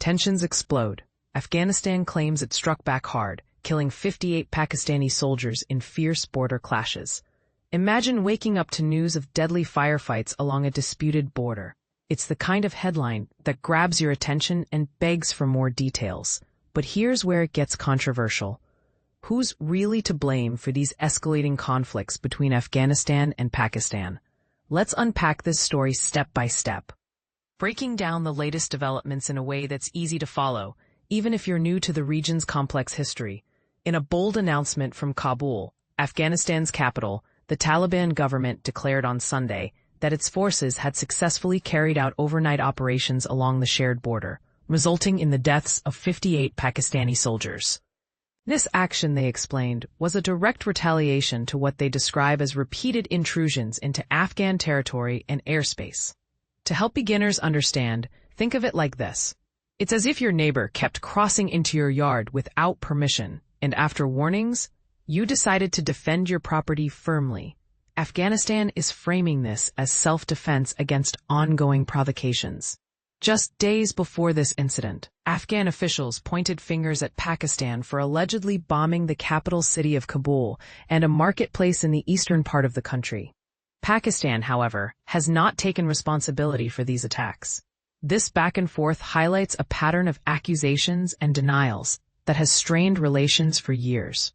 Tensions explode. Afghanistan claims it struck back hard, killing 58 Pakistani soldiers in fierce border clashes. Imagine waking up to news of deadly firefights along a disputed border. It's the kind of headline that grabs your attention and begs for more details. But here's where it gets controversial. Who's really to blame for these escalating conflicts between Afghanistan and Pakistan? Let's unpack this story step by step, breaking down the latest developments in a way that's easy to follow, even if you're new to the region's complex history. In a bold announcement from Kabul, Afghanistan's capital, the Taliban government declared on Sunday that its forces had successfully carried out overnight operations along the shared border, resulting in the deaths of 58 Pakistani soldiers. This action, they explained, was a direct retaliation to what they describe as repeated intrusions into Afghan territory and airspace. To help beginners understand, think of it like this. It's as if your neighbor kept crossing into your yard without permission, and after warnings, you decided to defend your property firmly. Afghanistan is framing this as self-defense against ongoing provocations. Just days before this incident, Afghan officials pointed fingers at Pakistan for allegedly bombing the capital city of Kabul and a marketplace in the eastern part of the country. Pakistan, however, has not taken responsibility for these attacks. This back and forth highlights a pattern of accusations and denials that has strained relations for years.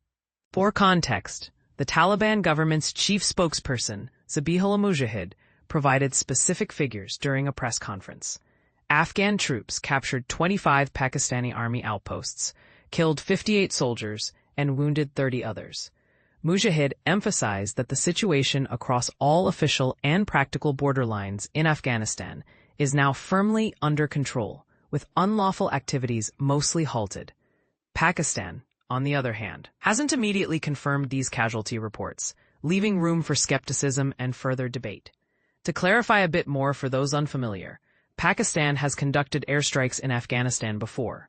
For context, the Taliban government's chief spokesperson, Zabihullah Mujahid, provided specific figures during a press conference. Afghan troops captured 25 Pakistani army outposts, killed 58 soldiers, and wounded 30 others. Mujahid emphasized that the situation across all official and practical border lines in Afghanistan is now firmly under control, with unlawful activities mostly halted. Pakistan, on the other hand, hasn't immediately confirmed these casualty reports, leaving room for skepticism and further debate. To clarify a bit more for those unfamiliar, Pakistan has conducted airstrikes in Afghanistan before,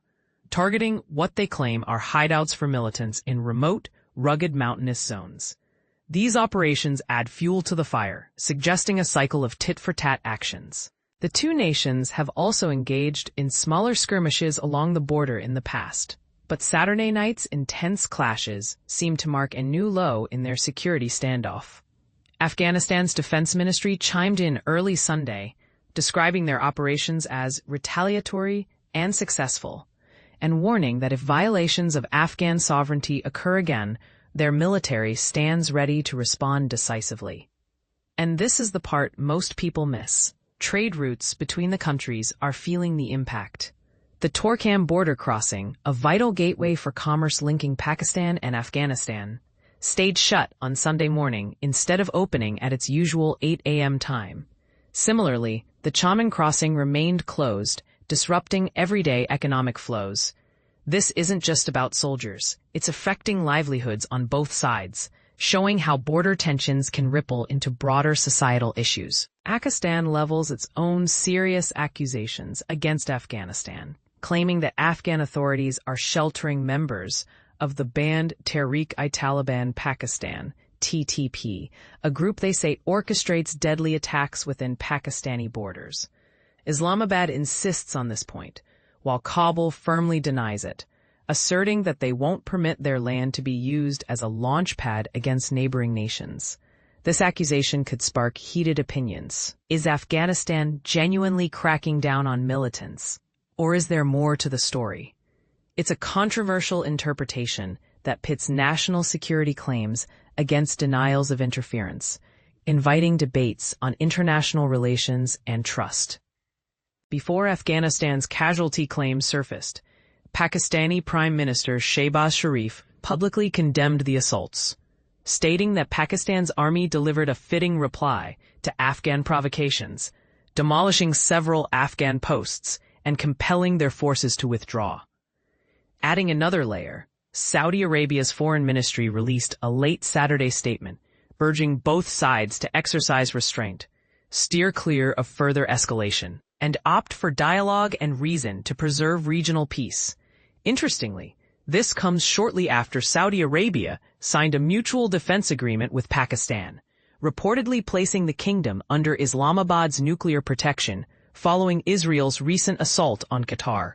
targeting what they claim are hideouts for militants in remote, rugged mountainous zones. These operations add fuel to the fire, suggesting a cycle of tit-for-tat actions. The two nations have also engaged in smaller skirmishes along the border in the past, but Saturday night's intense clashes seem to mark a new low in their security standoff. Afghanistan's defense ministry chimed in early Sunday, describing their operations as retaliatory and successful, and warning that if violations of Afghan sovereignty occur again, their military stands ready to respond decisively. And this is the part most people miss. Trade routes between the countries are feeling the impact. The Torkham border crossing, a vital gateway for commerce linking Pakistan and Afghanistan, stayed shut on Sunday morning instead of opening at its usual 8 a.m. time. Similarly, the Chaman crossing remained closed, disrupting everyday economic flows. This isn't just about soldiers, it's affecting livelihoods on both sides, showing how border tensions can ripple into broader societal issues. Pakistan levels its own serious accusations against Afghanistan, claiming that Afghan authorities are sheltering members of the banned Tehreek-i-Taliban Pakistan, TTP, a group they say orchestrates deadly attacks within Pakistani borders. Islamabad insists on this point, while Kabul firmly denies it, asserting that they won't permit their land to be used as a launch pad against neighboring nations. This accusation could spark heated opinions. Is Afghanistan genuinely cracking down on militants? Or is there more to the story? It's a controversial interpretation that pits national security claims against denials of interference, inviting debates on international relations and trust. Before Afghanistan's casualty claims surfaced, Pakistani Prime Minister Shehbaz Sharif publicly condemned the assaults, stating that Pakistan's army delivered a fitting reply to Afghan provocations, demolishing several Afghan posts and compelling their forces to withdraw. Adding another layer, Saudi Arabia's foreign ministry released a late Saturday statement, urging both sides to exercise restraint, steer clear of further escalation, and opt for dialogue and reason to preserve regional peace. Interestingly, this comes shortly after Saudi Arabia signed a mutual defense agreement with Pakistan, reportedly placing the kingdom under Islamabad's nuclear protection following Israel's recent assault on Qatar.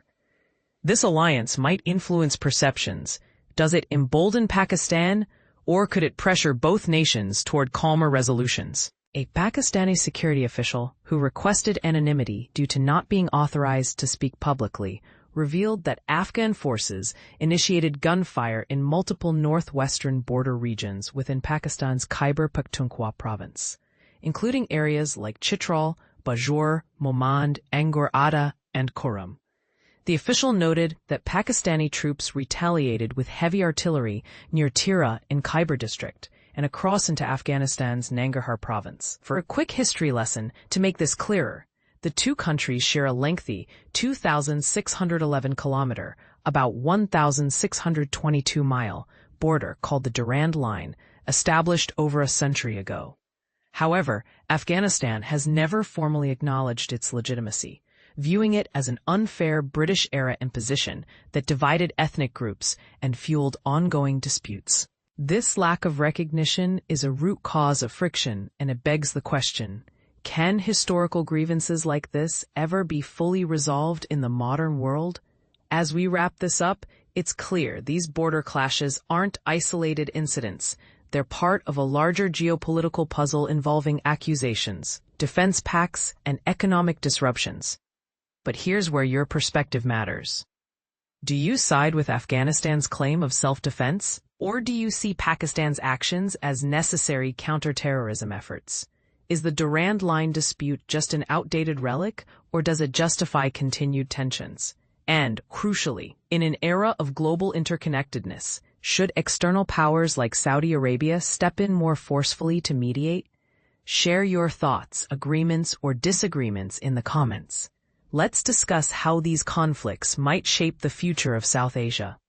This alliance might influence perceptions. Does it embolden Pakistan, or could it pressure both nations toward calmer resolutions? A Pakistani security official who requested anonymity due to not being authorized to speak publicly revealed that Afghan forces initiated gunfire in multiple northwestern border regions within Pakistan's Khyber Pakhtunkhwa province, including areas like Chitral, Bajour, Momand, Angor Ada, and Kurram. The official noted that Pakistani troops retaliated with heavy artillery near Tira in Khyber district and across into Afghanistan's Nangarhar province. For a quick history lesson to make this clearer, the two countries share a lengthy 2,611-kilometer, about 1,622-mile, border called the Durand Line, established over a century ago. However, Afghanistan has never formally acknowledged its legitimacy, viewing it as an unfair British-era imposition that divided ethnic groups and fueled ongoing disputes. This lack of recognition is a root cause of friction, and it begs the question, can historical grievances like this ever be fully resolved in the modern world? As we wrap this up, it's clear these border clashes aren't isolated incidents. They're part of a larger geopolitical puzzle involving accusations, defense pacts, and economic disruptions. But here's where your perspective matters. Do you side with Afghanistan's claim of self-defense, or do you see Pakistan's actions as necessary counterterrorism efforts? Is the Durand Line dispute just an outdated relic, or does it justify continued tensions? And, crucially, in an era of global interconnectedness, should external powers like Saudi Arabia step in more forcefully to mediate? Share your thoughts, agreements, or disagreements in the comments. Let's discuss how these conflicts might shape the future of South Asia.